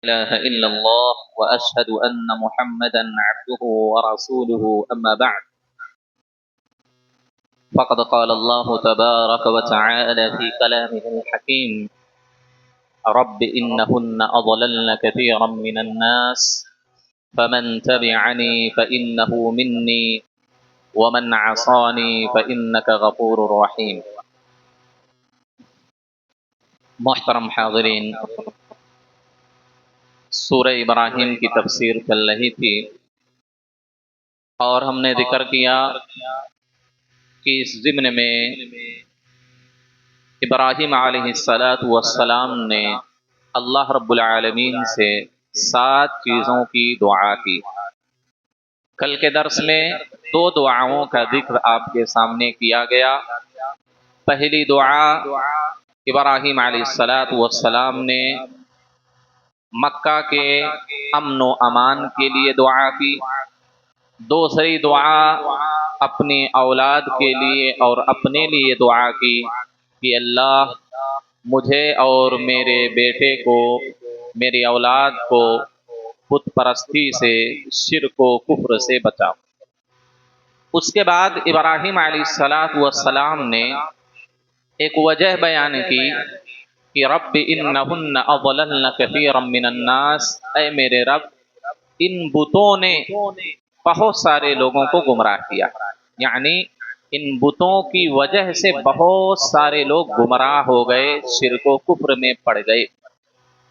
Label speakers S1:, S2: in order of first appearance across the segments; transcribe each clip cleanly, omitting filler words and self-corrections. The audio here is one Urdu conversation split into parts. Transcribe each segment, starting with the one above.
S1: إله إلا الله وأشهد أن محمدا عبده ورسوله أما بعد فقد قال الله تبارك وتعالى في كلامه الحكيم رب إنهن أضللن كثيرا من الناس فمن تبعني فإنه مني ومن عصاني فإنك غفور رحيم محترم حاضرین، سورہ ابراہیم کی تفسیر چل رہی تھی اور ہم نے ذکر کیا کہ اس ضمن میں ابراہیم علیہ السلام نے اللہ رب العالمین سے 7 چیزوں کی دعا کی۔ کل کے درس میں 2 دعاؤں کا ذکر آپ کے سامنے کیا گیا۔ پہلی دعا ابراہیم علیہ السلام نے مکہ کے امن و امان کے لیے دعا کی۔ دوسری دعا اپنی اولاد کے لیے اور اپنے لیے دعا کی کہ اللہ مجھے اور میرے بیٹے کو، میری اولاد کو بت پرستی سے، شرک و کفر سے بچاؤ۔ اس کے بعد ابراہیم علیہ السلام نے ایک وجہ بیان کی کہ رب انہن اضللن کثیرا من الناس، اے میرے رب ان بتوں نے بہت سارے لوگوں کو گمراہ کیا، یعنی ان بتوں کی وجہ سے بہت سارے لوگ گمراہ ہو گئے، شرک و کفر میں پڑ گئے۔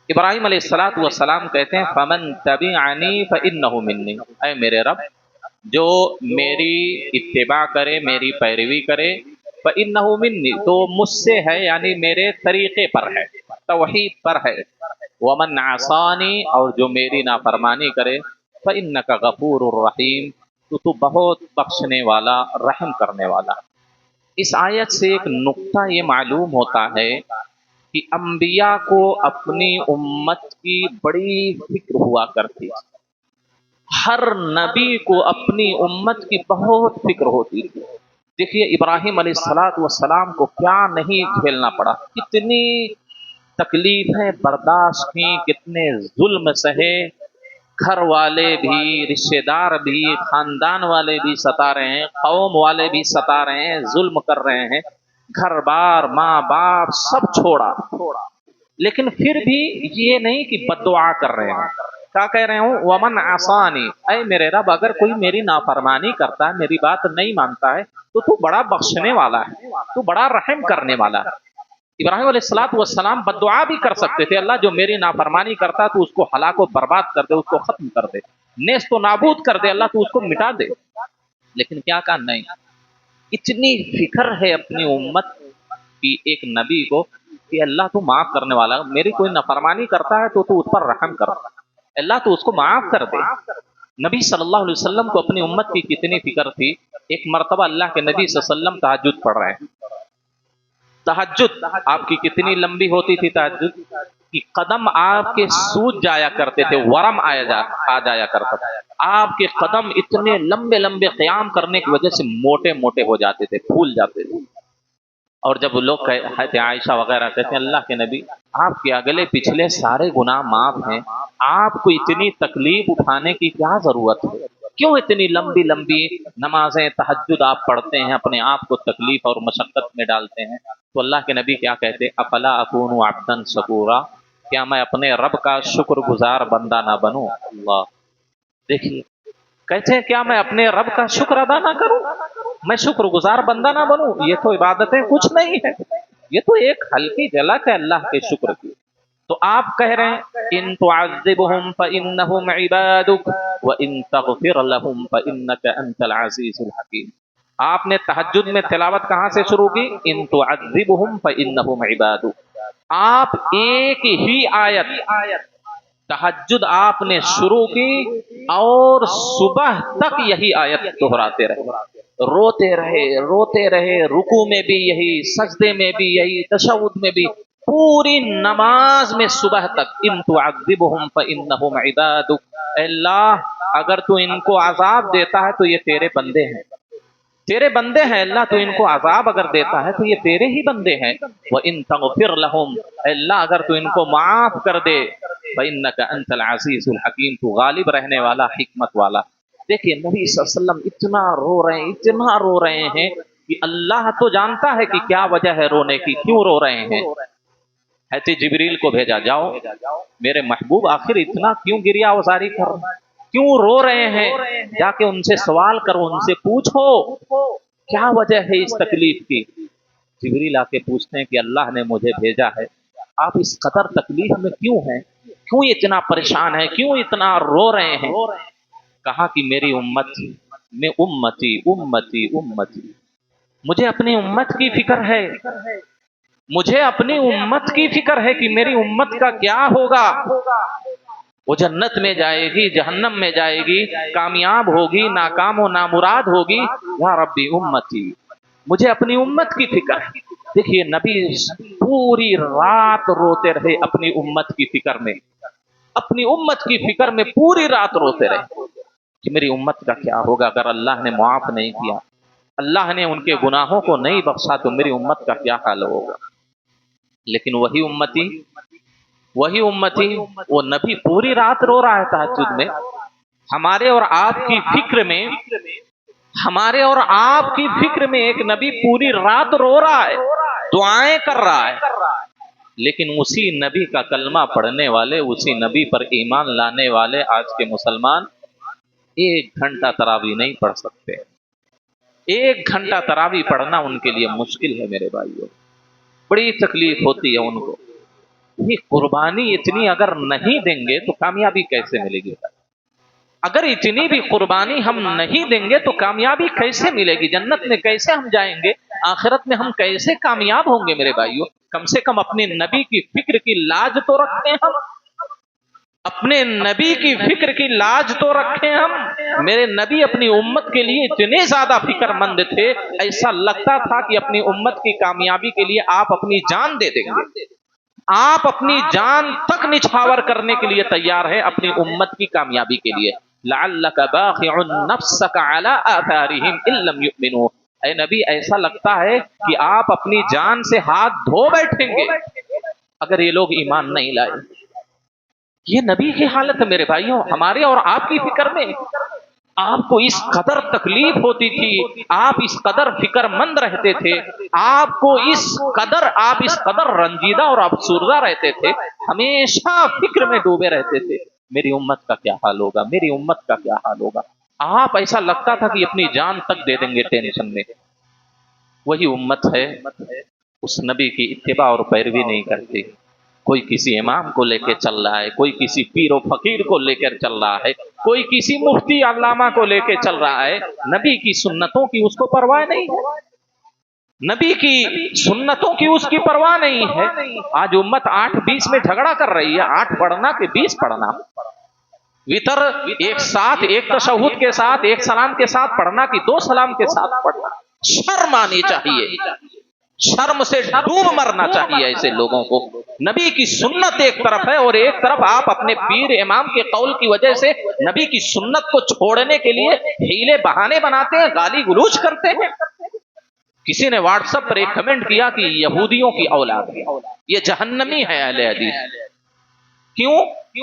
S1: ابراہیم علیہ السلام کہتے ہیں فمن تبعنی فانہ منی، اے میرے رب جو میری اتباع کرے، میری پیروی کرے، فانہ منی تو مجھ سے ہے، یعنی میرے طریقے پر ہے، توحید پر ہے۔ ومن عصانی اور جو میری نافرمانی کرے، فانک غفور الرحیم تو بہت بخشنے والا، رحم کرنے والا۔ اس آیت سے ایک نقطہ یہ معلوم ہوتا ہے کہ انبیاء کو اپنی امت کی بڑی فکر ہوا کرتی، ہر نبی کو اپنی امت کی بہت فکر ہوتی تھی۔ دیکھیے ابراہیم علیہ السلام کو کیا نہیں جھیلنا پڑا، کتنی تکلیفیں برداشت کی، کتنے ظلم سہے، گھر والے بھی، رشتہ دار بھی، خاندان والے بھی ستا رہے ہیں، قوم والے بھی ستا رہے ہیں، ظلم کر رہے ہیں، گھر بار، ماں باپ سب چھوڑا، لیکن پھر بھی یہ نہیں کہ بد دعا کر رہے ہیں۔ کیا کہہ رہے ہوں؟ ومن عصانی، اے میرے رب اگر کوئی میری نافرمانی کرتا ہے، میری بات نہیں مانتا ہے تو بڑا بخشنے والا ہے، تو بڑا رحم کرنے والا ہے۔ ابراہیم علیہ السلام بد دعا بھی کر سکتے تھے، اللہ جو میری نافرمانی کرتا تو اس کو ہلاک و برباد کر دے، اس کو ختم کر دے، نیست و نابود کر دے، اللہ تو اس کو مٹا دے، لیکن کیا کہا؟ نہیں، اتنی فکر ہے اپنی امت کی ایک نبی کو کہ اللہ تو معاف کرنے والا، میری کوئی نافرمانی کرتا ہے تو اس پر رحم کر، اللہ تو اس کو معاف کر دے۔ نبی صلی اللہ علیہ وسلم کو اپنی امت کی کتنی فکر تھی۔ ایک مرتبہ اللہ کے نبی صلی اللہ علیہ وسلم تہجد پڑھ رہے ہیں، تہجد آپ کی کتنی لمبی ہوتی تھی، تہجد کی قدم آپ کے سوج جایا کرتے تھے، ورم آ جایا کرتا تھا، آپ کے قدم اتنے لمبے لمبے قیام کرنے کی وجہ سے موٹے موٹے ہو جاتے تھے، پھول جاتے تھے۔ اور جب لوگ کہتے عائشہ وغیرہ کہتے ہیں اللہ کے نبی آپ کے اگلے پچھلے سارے گناہ معاف ہیں، آپ کو اتنی تکلیف اٹھانے کی کیا ضرورت ہے، کیوں اتنی لمبی لمبی نمازیں تہجد آپ پڑھتے ہیں، اپنے آپ کو تکلیف اور مشقت میں ڈالتے ہیں؟ تو اللہ کے نبی کیا کہتے؟ افلا اکون عبدا شکورا، کیا میں اپنے رب کا شکر گزار بندہ نہ بنوں؟ اللہ، دیکھیے کہتے ہیں کیا میں اپنے رب کا شکر ادا نہ کروں، میں شکر گزار بندہ نہ بنوں؟ یہ تو عبادتیں کچھ نہیں ہے، یہ تو ایک ہلکی جھلک ہے اللہ کے شکر کی۔ تو آپ کہہ رہے ہیں ان تعذبهم فانهم عبادك وان تغفر لهم فانك انت العزیز الحکیم۔ آپ نے تہجد میں تلاوت کہاں سے شروع کی؟ ان تعذبهم فانهم عبادك۔ آپ ایک ہی آیت تہجد آپ نے شروع کی اور صبح تک یہی آیت دہراتے رہے، روتے رہے، رکوع میں بھی یہی، سجدے میں بھی یہی، تشہد میں بھی، پوری نماز میں صبح تک ان تعذبهم فانهم عبادك، اے اللہ اگر تو ان کو عذاب دیتا ہے تو یہ تیرے بندے ہیں، تیرے بندے ہیں اللہ، تو ان کو عذاب اگر دیتا ہے تو یہ تیرے ہی بندے ہیں۔ وَإِن تَغْفِرْ لَهُمْ، اے اللہ اگر تو ان کو معاف کر دے، فإنک انت العزیز الحکیم، تو غالب رہنے والا، حکمت والا۔ دیکھیے نبی صلی اللہ علیہ وسلم اتنا رو رہے ہیں، اتنا رو رہے ہیں کہ اللہ تو جانتا ہے کہ کیا وجہ ہے رونے کی، کیوں رو رہے ہیں۔ حضرت جبریل کو بھیجا، جاؤ میرے محبوب آخر اتنا کیوں گریا اوزاری کر رہے ہیں، کیوں رو رہے ہیں، جا کے ان سے سوال کرو، ان سے پوچھو کیا وجہ ہے اس تکلیف کی۔ جبریل آ کے پوچھتے ہیں کہ اللہ نے مجھے بھیجا ہے، آپ اس قدر تکلیف میں کیوں ہیں، کیوں اتنا پریشان ہے، کیوں اتنا رو رہے ہیں۔ کہا کہ میری امت، میں امتی امتی امتی، مجھے اپنی امت کی فکر ہے، مجھے اپنی امت کی فکر ہے کہ میری امت کا کیا ہوگا، وہ جنت میں جائے گی، جہنم میں جائے گی، کامیاب ہوگی، ناکام و نامراد ہوگی، یا ربی امتی، مجھے اپنی امت کی فکر ہے۔ دیکھیے نبی پوری رات روتے رہے اپنی امت کی فکر میں، اپنی امت کی فکر میں پوری رات روتے رہے کہ میری امت کا کیا ہوگا، اگر اللہ نے معاف نہیں کیا، اللہ نے ان کے گناہوں کو نہیں بخشا تو میری امت کا کیا حال ہوگا۔ لیکن وہی امتی وہ نبی پوری رات رو رہا ہے تہجد میں، ہمارے اور آپ کی فکر میں، ہمارے اور آپ کی فکر میں ایک نبی پوری رات رو رہا ہے، دعائیں کر رہا ہے، لیکن اسی نبی کا کلمہ پڑھنے والے، اسی نبی پر ایمان لانے والے آج کے مسلمان 1 گھنٹہ تراویح نہیں پڑھ سکتے۔ 1 گھنٹہ تراویح پڑھنا ان کے لیے مشکل ہے میرے بھائیوں، بڑی تکلیف ہوتی ہے ان کو۔ یہ قربانی اتنی اگر نہیں دیں گے تو کامیابی کیسے ملے گی؟ اگر اتنی بھی قربانی ہم نہیں دیں گے تو کامیابی کیسے ملے گی؟ جنت میں کیسے ہم جائیں گے؟ آخرت میں ہم کیسے کامیاب ہوں گے میرے بھائیوں؟ کم سے کم اپنے نبی کی فکر کی لاج تو رکھیں ہم، اپنے نبی کی فکر کی لاج تو رکھیں ہم۔ میرے نبی اپنی امت کے لیے اتنے زیادہ فکر مند تھے، ایسا لگتا تھا کہ اپنی امت کی کامیابی کے لیے آپ اپنی جان دے دیں گے، آپ اپنی جان تک نچھاور کرنے کے لیے تیار ہیں اپنی امت کی کامیابی کے لیے۔ لعلک باخع نفسک علی آثارہم ان لم یؤمنوا، اے نبی ایسا لگتا ہے کہ آپ اپنی جان سے ہاتھ دھو بیٹھیں گے اگر یہ لوگ ایمان نہیں لائے۔ یہ نبی کی حالت ہے میرے بھائیوں، ہمارے اور آپ کی فکر میں آپ کو اس قدر تکلیف ہوتی تھی، آپ اس قدر فکر مند رہتے تھے، آپ اس قدر رنجیدہ اور افسردہ رہتے تھے، ہمیشہ فکر میں ڈوبے رہتے تھے، میری امت کا کیا حال ہوگا، میری امت کا کیا حال ہوگا۔ آپ ایسا لگتا تھا کہ اپنی جان تک دے دیں گے ٹینشن میں۔ وہی امت ہے، اس نبی کی اتباع اور پیروی نہیں کرتی۔ کوئی کسی امام کو لے کے چل رہا ہے، کوئی کسی پیر و فقیر کو لے کر چل رہا ہے، کوئی کسی مفتی علامہ کو لے کے چل رہا ہے، نبی کی سنتوں کی اس کو پرواہ نہیں ہے، نبی کی سنتوں کی اس کی پرواہ نہیں ہے۔ آج امت 8-20 میں جھگڑا کر رہی ہے، 8 پڑھنا کہ 20 پڑھنا، وتر ایک ساتھ، ایک تشہد کے ساتھ، ایک سلام کے ساتھ پڑھنا کہ 2 سلام کے ساتھ پڑھنا۔ شرم آنی چاہیے، شرم سے ڈوب مرنا چاہیے ایسے لوگوں کو۔ نبی کی سنت ایک طرف ہے اور ایک طرف آپ اپنے پیر امام کے قول کی وجہ سے نبی کی سنت کو چھوڑنے کے لیے ہیلے بہانے بناتے ہیں، گالی گلوچ کرتے ہیں۔ کسی نے واٹس ایپ پر ایک کمنٹ کیا کہ یہودیوں کی اولاد ہے، یہ جہنمی ہے اہل حدیث، کیوں؟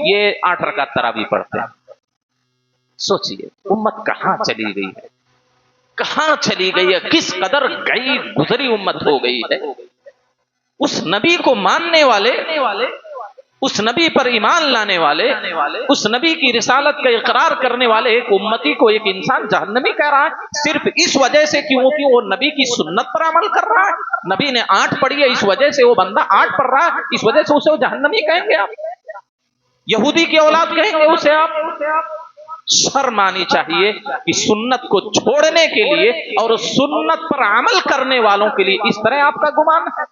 S1: یہ 8 رکعت تراویح پڑھتے ہیں۔ سوچئے امت کہاں چلی گئی ہے، کہاں چلی گئی ہے، کس قدر گئی گزری امت ہو گئی ہے۔ اس نبی کو ماننے والے، اس نبی پر ایمان لانے والے، اس نبی کی رسالت کا اقرار کرنے والے ایک امتی کو ایک انسان جہنمی کہہ رہا ہے، صرف اس وجہ سے کیونکہ وہ نبی کی سنت پر عمل کر رہا ہے۔ نبی نے 8 پڑھی ہے، اس وجہ سے وہ بندہ 8 پڑھ رہا ہے، اس وجہ سے اسے وہ جہنمی کہیں گے آپ، یہودی کی اولاد کہیں گے اسے آپ۔ شرم آنی چاہیے کہ سنت کو چھوڑنے کے لیے اور سنت پر عمل کرنے والوں کے لیے اس طرح آپ کا گمان ہے،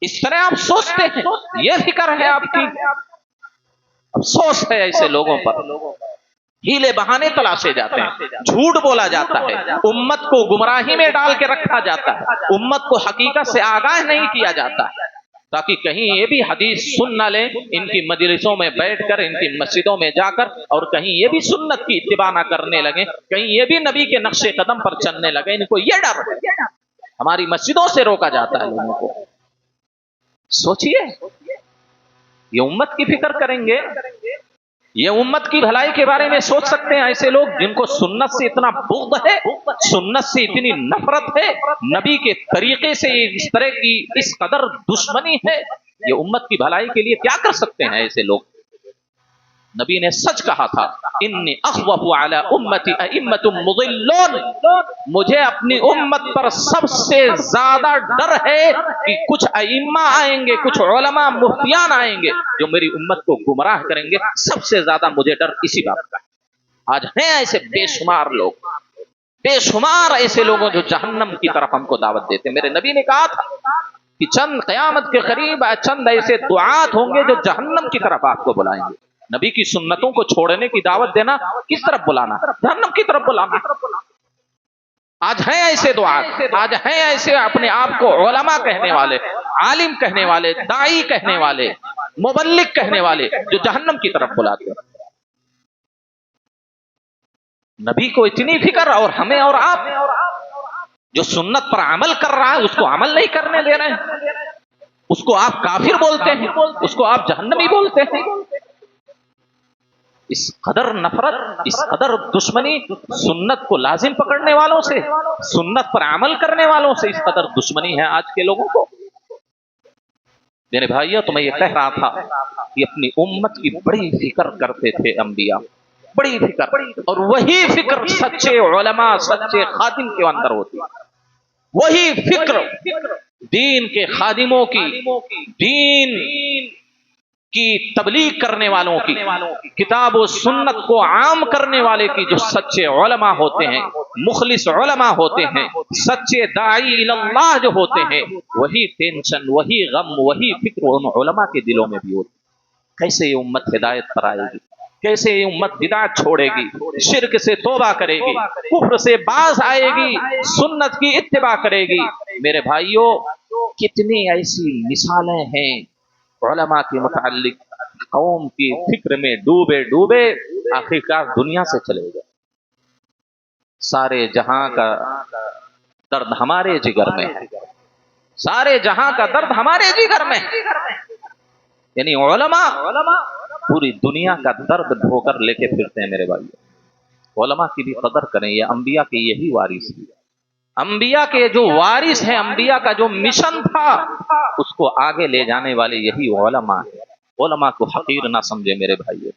S1: اس طرح آپ سوچتے ہیں، یہ فکر ہے آپ کی۔ افسوس ہے ایسے لوگوں پر، ہیلے بہانے تلاشے جاتے ہیں، جھوٹ بولا جاتا ہے، امت کو گمراہی میں ڈال کے رکھا جاتا ہے، امت کو حقیقت سے آگاہ نہیں کیا جاتا ہے، تاکہ کہیں یہ بھی حدیث سن نہ لیں ان کی مجلسوں میں بیٹھ کر، ان کی مسجدوں میں جا کر، اور کہیں یہ بھی سنت کی اتباع نہ کرنے لگیں، کہیں یہ بھی نبی کے نقش قدم پر چلنے لگے۔ ان کو یہ ڈر ہے، ہماری مسجدوں سے روکا جاتا ہے لوگوں کو۔ سوچئے یہ امت کی فکر کریں گے؟ یہ امت کی بھلائی کے بارے میں سوچ سکتے ہیں ایسے لوگ جن کو سنت سے اتنا بغض ہے، سنت سے اتنی نفرت ہے، نبی کے طریقے سے اس طرح کی اس قدر دشمنی ہے؟ یہ امت کی بھلائی کے لیے کیا کر سکتے ہیں ایسے لوگ؟ نبی نے سچ کہا تھا، انی اخوف علی امتی ائمۃ مضلون، مجھے اپنی امت پر سب سے زیادہ ڈر ہے کہ کچھ ائمہ آئیں گے، کچھ علماء مفتیان آئیں گے جو میری امت کو گمراہ کریں گے، سب سے زیادہ مجھے ڈر اسی بات کا ہے۔ آج ہیں ایسے بے شمار لوگ، بے شمار ایسے لوگوں جو جہنم کی طرف ہم کو دعوت دیتے ہیں۔ میرے نبی نے کہا تھا کہ چند قیامت کے قریب چند ایسے دعات ہوں گے جو جہنم کی طرف آپ کو بلائیں گے۔ نبی کی سنتوں کو چھوڑنے کی دعوت دینا کس طرف بلانا؟ جہنم کی طرف بلانا۔ آج ہیں ایسے دعات، آج ہیں ایسے اپنے آپ کو علماء کہنے والے، عالم کہنے والے، داعی کہنے والے، مبلغ کہنے والے جو جہنم کی طرف بلاتے ہیں۔ نبی کو اتنی فکر، اور ہمیں اور آپ جو سنت پر عمل کر رہا ہے اس کو عمل نہیں کرنے دے رہے ہیں، اس کو آپ کافر بولتے ہیں، اس کو آپ جہنمی بولتے ہیں۔ اس قدر نفرت، اس قدر دشمنی سنت کو لازم پکڑنے والوں سے، سنت پر عمل کرنے والوں سے، اس قدر دشمنی ہے آج کے لوگوں کو۔ میرے بھائیو، تو میں یہ کہہ رہا تھا کہ اپنی امت کی بڑی فکر کرتے تھے انبیاء، بڑی فکر، اور وہی فکر سچے علماء، سچے خادم کے اندر ہوتی، وہی فکر دین کے خادموں کی، دین کی تبلیغ کرنے والوں کی، کتاب و سنت کو عام کرنے والے کی، جو سچے علماء ہوتے ہیں، مخلص علماء ہوتے ہیں، سچے داعی اللہ جو ہوتے ہیں، وہی ٹینشن، وہی غم، وہی فکر ان علماء کے دلوں میں بھی ہوتی۔ کیسے یہ امت ہدایت پر آئے گی؟ کیسے یہ امت بدعت چھوڑے گی، شرک سے توبہ کرے گی، کفر سے باز آئے گی، سنت کی اتباع کرے گی؟ میرے بھائیوں، کتنی ایسی مثالیں ہیں علماء کے متعلق، قوم کی فکر میں ڈوبے ڈوبے آخرکار دنیا سے چلے گئے۔ سارے جہاں کا درد ہمارے جگر میں ہے، سارے جہاں کا درد ہمارے جگر میں ہے۔ یعنی علماء پوری دنیا کا درد دھو کر لے کے پھرتے ہیں۔ میرے بھائی، علماء کی بھی قدر کریں، یہ انبیاء کے یہی وارث ہیں، انبیاء کے جو وارث ہیں، انبیاء کا جو مشن تھا اس کو آگے لے جانے والے یہی علماء ہیں۔ علماء کو حقیر نہ سمجھے میرے بھائی،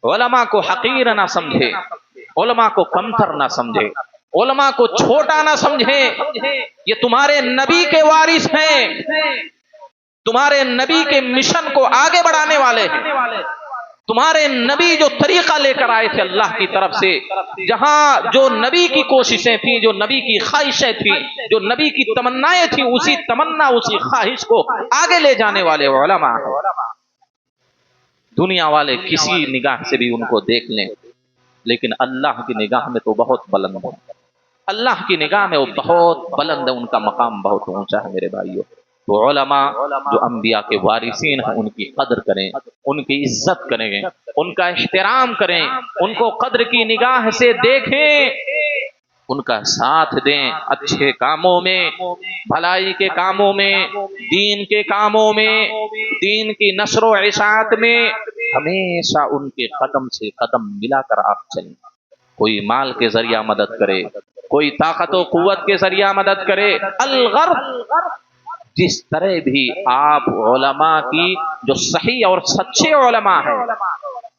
S1: علماء کو حقیر نہ سمجھے، علماء کو کمتر نہ سمجھے، علماء کو چھوٹا نہ سمجھے۔ یہ تمہارے نبی کے وارث ہیں، تمہارے نبی کے مشن کو آگے بڑھانے والے ہیں۔ تمہارے نبی جو طریقہ لے کر آئے تھے اللہ کی طرف سے، جہاں جو نبی کی کوششیں تھیں، جو نبی کی خواہشیں تھیں، جو نبی کی تمنائیں تھیں، اسی تمنا، اسی خواہش کو آگے لے جانے والے علماء ہیں۔ دنیا والے کسی نگاہ سے بھی ان کو دیکھ لیں، لیکن اللہ کی نگاہ میں تو بہت بلند ہے، اللہ کی نگاہ میں وہ بہت بلند ہے، ان کا مقام بہت اونچا ہے۔ میرے بھائیوں، تو علماء جو انبیاء کے وارثین ہیں ان کی قدر کریں، ان کی عزت کریں، ان کا احترام کریں، ان کو قدر کی نگاہ سے دیکھیں، ان کا ساتھ دیں، اچھے کاموں میں، بھلائی کے کاموں میں، دین کے کاموں میں، دین کی نشر و اشاعت میں ہمیشہ ان کے قدم سے قدم ملا کر آپ چلیں۔ کوئی مال کے ذریعہ مدد کرے، کوئی طاقت و قوت کے ذریعہ مدد کرے، الغرض جس طرح بھی آپ علماء کی، جو صحیح اور سچے علماء ہیں،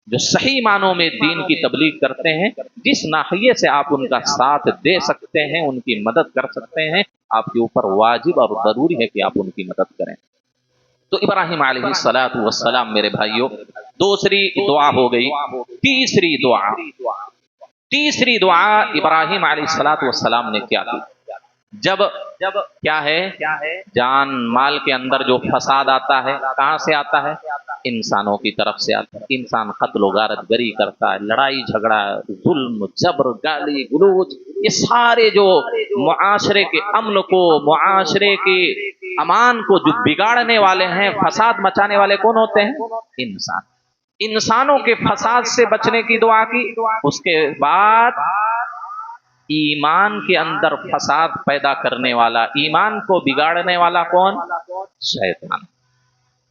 S1: جو صحیح معنوں میں دین کی تبلیغ کرتے ہیں، جس ناحیے سے آپ ان کا ساتھ دے سکتے ہیں، ان کی مدد کر سکتے ہیں، آپ کے اوپر واجب اور ضروری ہے کہ آپ ان کی مدد کریں۔ تو ابراہیم علیہ السلام میرے بھائیوں، دوسری دعا ہو گئی۔ تیسری دعا ابراہیم علیہ السلام نے کیا کی؟ جب کیا ہے، جان مال کے اندر جو فساد آتا ہے، کہاں سے آتا ہے؟ انسانوں کی طرف سے آتا ہے۔ انسان قتل و غارت گری کرتا ہے، لڑائی جھگڑا، ظلم، جبر، گالی گلوچ، یہ سارے جو معاشرے کے امن کو، معاشرے کے امان کو جو بگاڑنے والے ہیں، فساد مچانے والے کون ہوتے ہیں؟ انسان۔ انسانوں کے فساد سے بچنے کی دعا کی۔ اس کے بعد ایمان کے اندر فساد پیدا کرنے والا، ایمان کو بگاڑنے والا کون؟ شیطان۔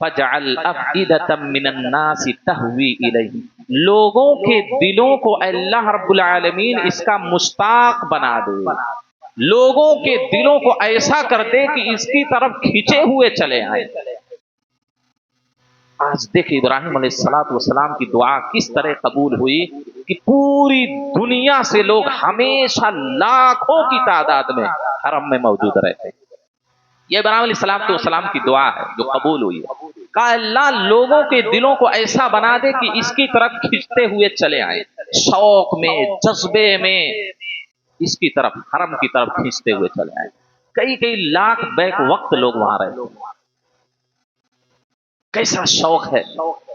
S1: فجعل افئدۃ من الناس تهوی الیہ، لوگوں کے دلوں کو اللہ رب العالمین اس کا مشتاق بنا دے، لوگوں کے دلوں کو ایسا کر دے کہ اس کی طرف کھینچے ہوئے چلے آئیں۔ آج دیکھیں ابراہیم علیہ السلام کی دعا کس طرح قبول ہوئی کہ پوری دنیا سے لوگ ہمیشہ لاکھوں کی تعداد میں حرم میں موجود رہتے۔ یہ ابراہیم علیہ السلام کی دعا ہے جو قبول ہوئی ہے۔ کہا اللہ لوگوں کے دلوں کو ایسا بنا دے کہ اس کی طرف کھینچتے ہوئے چلے آئیں، شوق میں، جذبے میں اس کی طرف، حرم کی طرف کھینچتے ہوئے چلے آئیں۔ کئی کئی لاکھ بیک وقت لوگ وہاں رہتے ہیں۔ کیسا شوق ہے،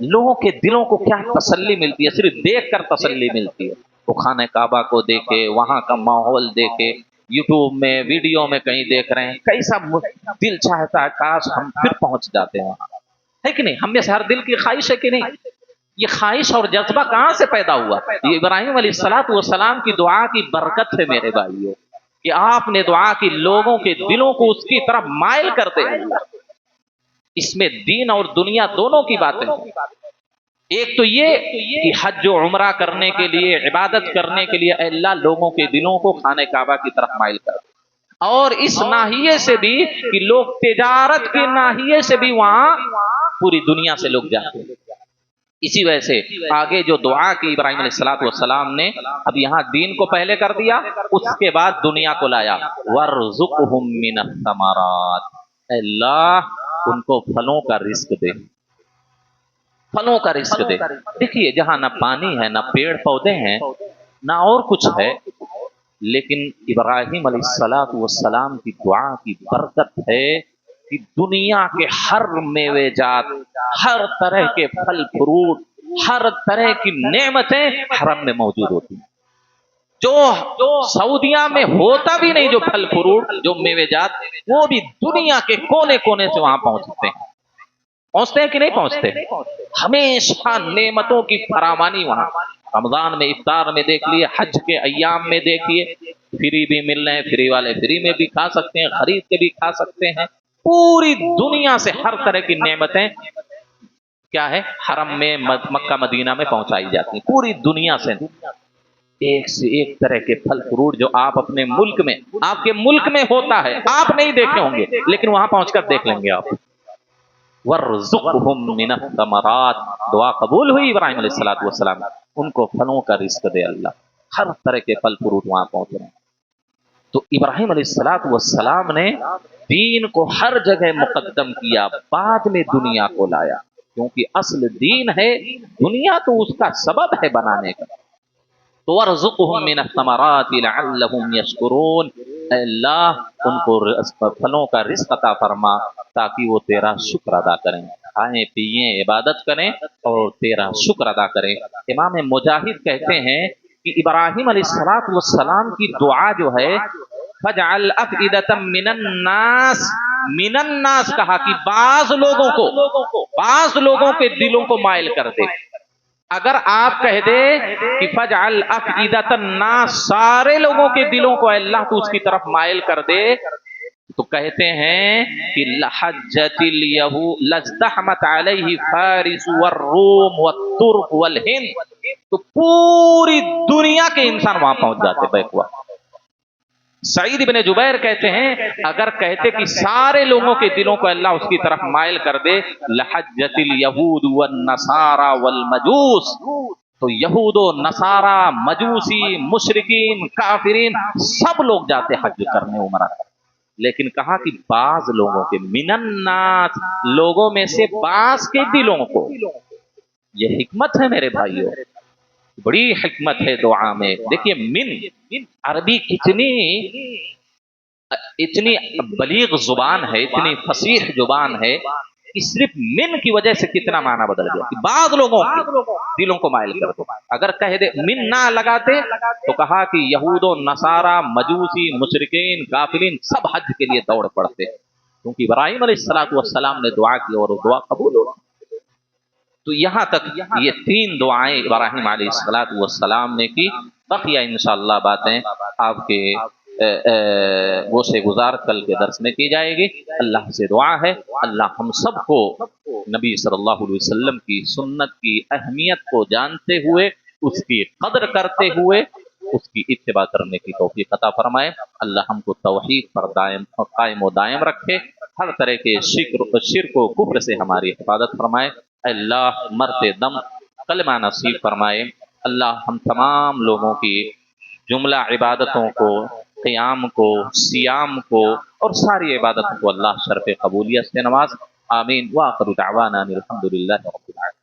S1: لوگوں کے دلوں کو کیا تسلی ملتی ہے، صرف دیکھ کر تسلی ملتی ہے۔ وہ خانہ کعبہ کو دیکھے، وہاں کا ماحول دیکھے، یوٹیوب میں ویڈیو میں کہیں دیکھ رہے ہیں، کیسا دل چاہتا ہے کاش ہم پھر پہنچ جاتے ہیں وہاں، ہے کہ نہیں؟ ہم میں سے ہر دل کی خواہش ہے کہ نہیں؟ یہ خواہش اور جذبہ کہاں سے پیدا ہوا؟ یہ ابراہیم علیہ السلام کی دعا کی برکت ہے میرے بھائیو، کہ آپ نے دعا کی لوگوں کے دلوں کو اس کی طرف مائل کر دے۔ اس میں دین اور دنیا دونوں کی باتیں ہیں۔ ایک تو یہ کہ حج و عمرہ کرنے کے لیے، عبادت کرنے کے لیے اللہ لوگوں کے دلوں کو خانہ کعبہ کی طرف مائل کر دے، اور اس ناحیے سے بھی کہ لوگ تجارت کے ناحیے سے بھی وہاں پوری دنیا سے لوگ جاتے ہیں۔ اسی وجہ سے آگے جو دعا کی ابراہیم علیہ السلام نے، اب یہاں دین کو پہلے کر دیا، اس کے بعد دنیا کو لایا۔ وَارْزُقْهُم مِّنَ الثَّمَرَاتِ، اللہ ان کو پھلوں کا رزق دے، پھلوں کا رزق دے۔ دیکھیے جہاں نہ پانی ہے، نہ پیڑ پودے ہیں، نہ اور کچھ ہے، لیکن ابراہیم علیہ السلام کی دعا کی برکت ہے کہ دنیا کے ہر میوے جات، ہر طرح کے پھل فروٹ، ہر طرح کی نعمتیں حرم میں موجود ہوتی ہیں، جو سعودیہ میں ہوتا بھی نہیں، جو پھل فروٹ، جو میوے جات، وہ بھی دنیا کے کونے کونے سے وہاں پہنچتے ہیں۔ پہنچتے ہیں کہ نہیں پہنچتے؟ ہمیشہ نعمتوں کی فراوانی وہاں۔ رمضان میں افطار میں دیکھ لیے، حج کے ایام میں دیکھیے، فری بھی مل رہے ہیں، فری والے فری میں بھی کھا سکتے ہیں، خرید کے بھی کھا سکتے ہیں۔ پوری دنیا سے ہر طرح کی نعمتیں کیا ہے، حرم میں، مکہ مدینہ میں پہنچائی جاتی ہیں۔ پوری دنیا سے ایک سے ایک طرح کے پھل فروٹ جو آپ اپنے ملک میں، آپ کے ملک میں ہوتا ہے، آپ نہیں دیکھے ہوں گے، لیکن وہاں پہنچ کر دیکھ لیں گے آپ۔ وَارْزُقْهُم مِّنَ الثَّمَرَاتِ، دعا قبول ہوئی ابراہیم علیہ السلام، ان کو پھلوں کا رزق دے اللہ، ہر طرح کے پھل فروٹ وہاں پہنچ رہے ہیں۔ تو ابراہیم علیہ السلام نے دین کو ہر جگہ مقدم کیا، بعد میں دنیا کو لایا، کیونکہ اصل دین ہے، دنیا تو اس کا سبب ہے بنانے کا۔ تو وَارْزُقْهُم مِّنَ الثَّمَرَاتِ لَعَلَّهُمْ يَشْكُرُونَ، اے اللہ ان کو پھلوں کا رزق عطا فرما تاکہ وہ تیرا شکر ادا کریں، کھائیں پیئیں، عبادت کریں اور تیرا شکر ادا کریں۔ امام مجاہد کہتے ہیں کہ ابراہیم علیہ السلام کی دعا جو ہے، فَجْعَلْ أَفْئِدَةً مِّنَ النَّاسِ، من الناس کہا کہ بعض لوگوں کے دلوں کو مائل کر دے۔ اگر آپ کہہ دے کہ فَجْعَلْ أَفْئِدَةَ النَّاسِ، سارے لوگوں کے دلوں کو اللہ تو اس کی طرف مائل کر دے، تو کہتے ہیں کہ لَحَجَّتِ الْيَهُودُ لَازْدَحَمَتْ عَلَيْهِ فَارِسُ وَالرُّومُ وَالتُّرْكُ وَالْهِنْدُ، تو پوری دنیا کے انسان وہاں پہنچ جاتے بیک وقت۔ سعید بن جبیر کہتے ہیں اگر کہتے کہ سارے لوگوں کے دلوں کو اللہ اس کی طرف مائل کر دے، لحجت الیہود والنصارى والمجوس، تو یہود و نصارہ، مجوسی، مشرکین، کافرین سب لوگ جاتے حج کرنے، عمرہ کرنے، لیکن کہا کہ بعض لوگوں کے، من الناس، لوگوں میں سے بعض کے دلوں کو۔ یہ حکمت ہے میرے بھائیوں، بڑی حکمت ہے دعا میں۔ دیکھیے من، عربی اتنی بلیغ زبان ہے، اتنی فصیح زبان ہے کہ صرف من کی وجہ سے کتنا معنی بدل گیا کہ بعض لوگوں کے دلوں کو مائل کر دو۔ اگر کہہ دے من نہ لگاتے تو کہا کہ یہود و نصارہ، مجوسی، مشرکین، کافرین سب حج کے لیے دوڑ پڑتے، کیونکہ ابراہیم علیہ السلام نے دعا کی اور وہ دعا قبول ہو۔ تو یہاں تک یہ تین دعائیں ابراہیم علیہ السلام نے کی، بقیہ انشاءاللہ باتیں آپ کے وہ سے گزار کل کے درس میں کی جائے گی۔ اللہ سے دعا ہے اللہ ہم سب کو نبی صلی اللہ علیہ وسلم کی سنت کی اہمیت کو جانتے ہوئے، اس کی قدر کرتے ہوئے اس کی اتباع کرنے کی توفیق عطا فرمائے۔ اللہ ہم کو توحید پر قائم و دائم رکھے، ہر طرح کے شرک و کفر سے ہماری حفاظت فرمائے۔ اللہ مرتے دم کلمہ نصیب فرمائے۔ اللہ ہم تمام لوگوں کی جملہ عبادتوں کو، قیام کو، سیام کو اور ساری عبادتوں کو اللہ شرف قبولیت سے نواز۔ آمین۔ وآخر دعوانا الحمد للہ رب العالمین۔